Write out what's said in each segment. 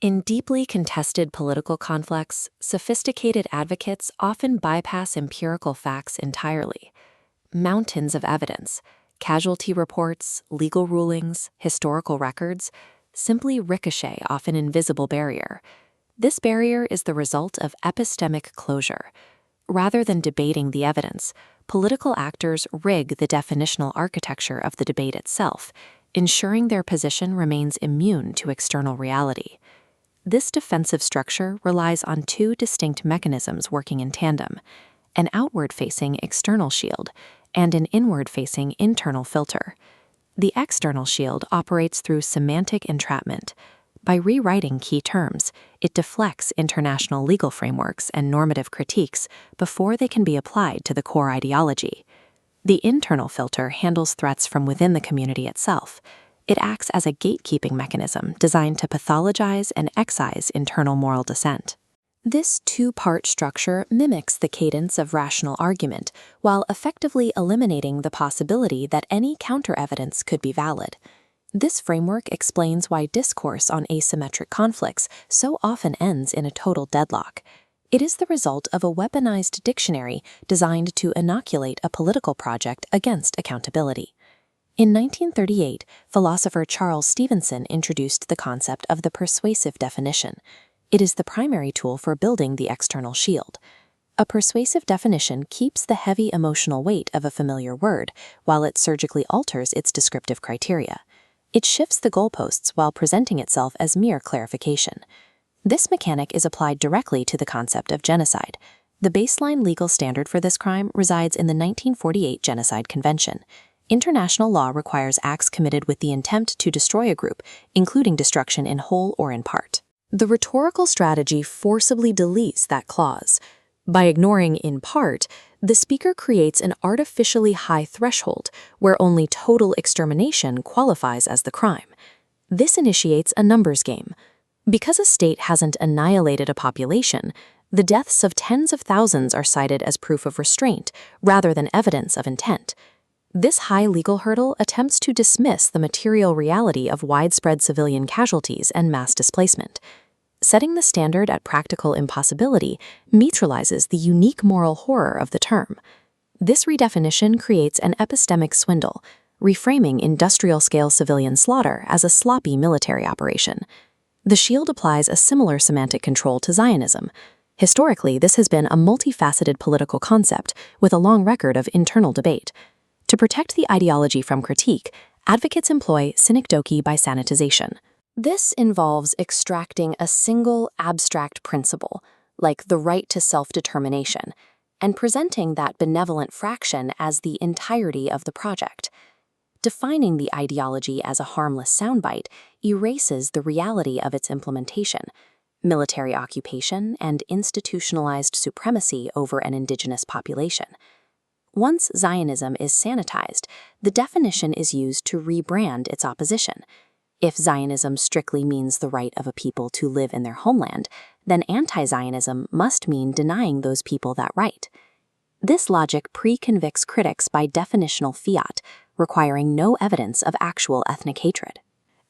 In deeply contested political conflicts, sophisticated advocates often bypass empirical facts entirely. Mountains of evidence, casualty reports, legal rulings, historical records, simply ricochet off an invisible barrier. This barrier is the result of epistemic closure. Rather than debating the evidence, political actors rig the definitional architecture of the debate itself, ensuring their position remains immune to external reality. This defensive structure relies on two distinct mechanisms working in tandem: an outward-facing external shield and an inward-facing internal filter. The external shield operates through semantic entrapment. By rewriting key terms, it deflects international legal frameworks and normative critiques before they can be applied to the core ideology. The internal filter handles threats from within the community itself. It acts as a gatekeeping mechanism designed to pathologize and excise internal moral dissent. This two-part structure mimics the cadence of rational argument while effectively eliminating the possibility that any counter-evidence could be valid. This framework explains why discourse on asymmetric conflicts so often ends in a total deadlock. It is the result of a weaponized dictionary designed to inoculate a political project against accountability. In 1938, philosopher Charles Stevenson introduced the concept of the persuasive definition. It is the primary tool for building the external shield. A persuasive definition keeps the heavy emotional weight of a familiar word, while it surgically alters its descriptive criteria. It shifts the goalposts while presenting itself as mere clarification. This mechanic is applied directly to the concept of genocide. The baseline legal standard for this crime resides in the 1948 Genocide Convention. International law requires acts committed with the intent to destroy a group, including destruction in whole or in part. The rhetorical strategy forcibly deletes that clause. By ignoring in part, the speaker creates an artificially high threshold where only total extermination qualifies as the crime. This initiates a numbers game. Because a state hasn't annihilated a population, the deaths of tens of thousands are cited as proof of restraint rather than evidence of intent. This high legal hurdle attempts to dismiss the material reality of widespread civilian casualties and mass displacement. Setting the standard at practical impossibility neutralizes the unique moral horror of the term. This redefinition creates an epistemic swindle, reframing industrial-scale civilian slaughter as a sloppy military operation. The shield applies a similar semantic control to Zionism. Historically, this has been a multifaceted political concept with a long record of internal debate. To protect the ideology from critique, advocates employ synecdoche by sanitization. This involves extracting a single abstract principle, like the right to self-determination, and presenting that benevolent fraction as the entirety of the project. Defining the ideology as a harmless soundbite erases the reality of its implementation: military occupation and institutionalized supremacy over an indigenous population. Once Zionism is sanitized, the definition is used to rebrand its opposition. If Zionism strictly means the right of a people to live in their homeland, then anti-Zionism must mean denying those people that right. This logic pre-convicts critics by definitional fiat, requiring no evidence of actual ethnic hatred.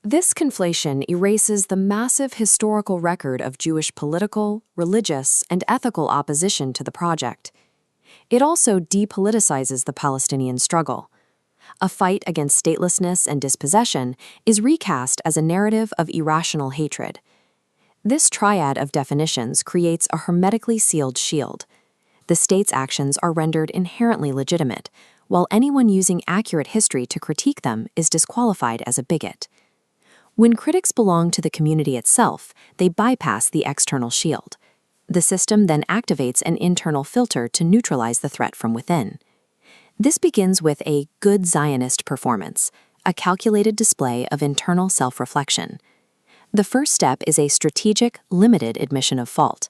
This conflation erases the massive historical record of Jewish political, religious, and ethical opposition to the project. It also depoliticizes the Palestinian struggle. A fight against statelessness and dispossession is recast as a narrative of irrational hatred. This triad of definitions creates a hermetically sealed shield. The state's actions are rendered inherently legitimate, while anyone using accurate history to critique them is disqualified as a bigot. When critics belong to the community itself, they bypass the external shield. The system then activates an internal filter to neutralize the threat from within. This begins with a good Zionist performance, a calculated display of internal self-reflection. The first step is a strategic, limited admission of fault.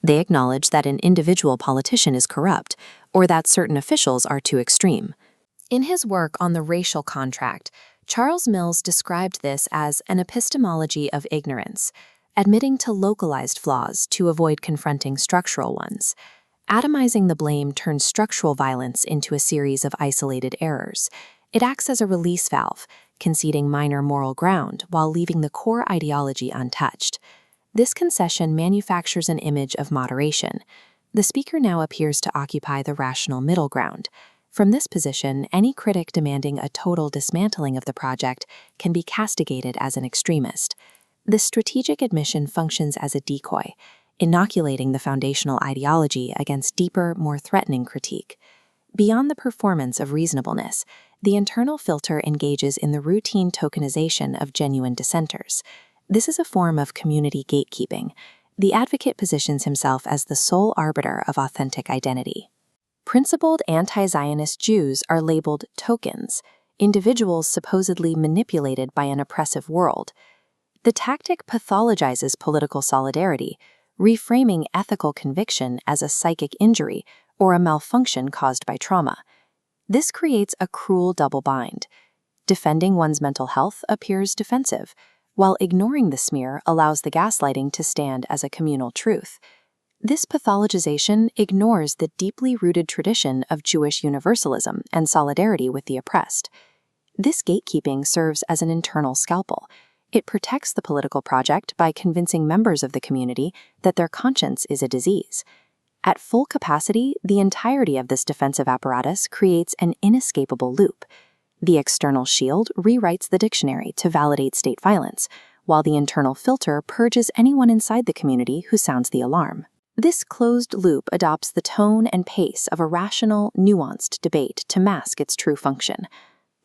They acknowledge that an individual politician is corrupt or that certain officials are too extreme. In his work on the racial contract, Charles Mills described this as an epistemology of ignorance, admitting to localized flaws to avoid confronting structural ones. Atomizing the blame turns structural violence into a series of isolated errors. It acts as a release valve, conceding minor moral ground while leaving the core ideology untouched. This concession manufactures an image of moderation. The speaker now appears to occupy the rational middle ground. From this position, any critic demanding a total dismantling of the project can be castigated as an extremist. This strategic admission functions as a decoy, inoculating the foundational ideology against deeper, more threatening critique. Beyond the performance of reasonableness, the internal filter engages in the routine tokenization of genuine dissenters. This is a form of community gatekeeping. The advocate positions himself as the sole arbiter of authentic identity. Principled anti-Zionist Jews are labeled tokens, individuals supposedly manipulated by an oppressive world. The tactic pathologizes political solidarity, reframing ethical conviction as a psychic injury or a malfunction caused by trauma. This creates a cruel double bind. Defending one's mental health appears defensive, while ignoring the smear allows the gaslighting to stand as a communal truth. This pathologization ignores the deeply rooted tradition of Jewish universalism and solidarity with the oppressed. This gatekeeping serves as an internal scalpel. It protects the political project by convincing members of the community that their conscience is a disease. At full capacity, the entirety of this defensive apparatus creates an inescapable loop. The external shield rewrites the dictionary to validate state violence, while the internal filter purges anyone inside the community who sounds the alarm. This closed loop adopts the tone and pace of a rational, nuanced debate to mask its true function.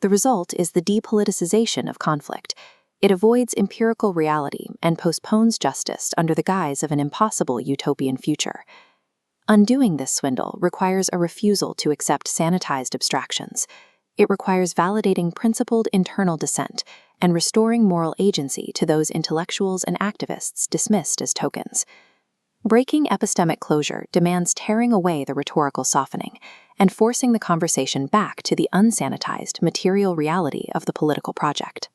The result is the depoliticization of conflict. It avoids empirical reality and postpones justice under the guise of an impossible utopian future. Undoing this swindle requires a refusal to accept sanitized abstractions. It requires validating principled internal dissent and restoring moral agency to those intellectuals and activists dismissed as tokens. Breaking epistemic closure demands tearing away the rhetorical softening and forcing the conversation back to the unsanitized material reality of the political project.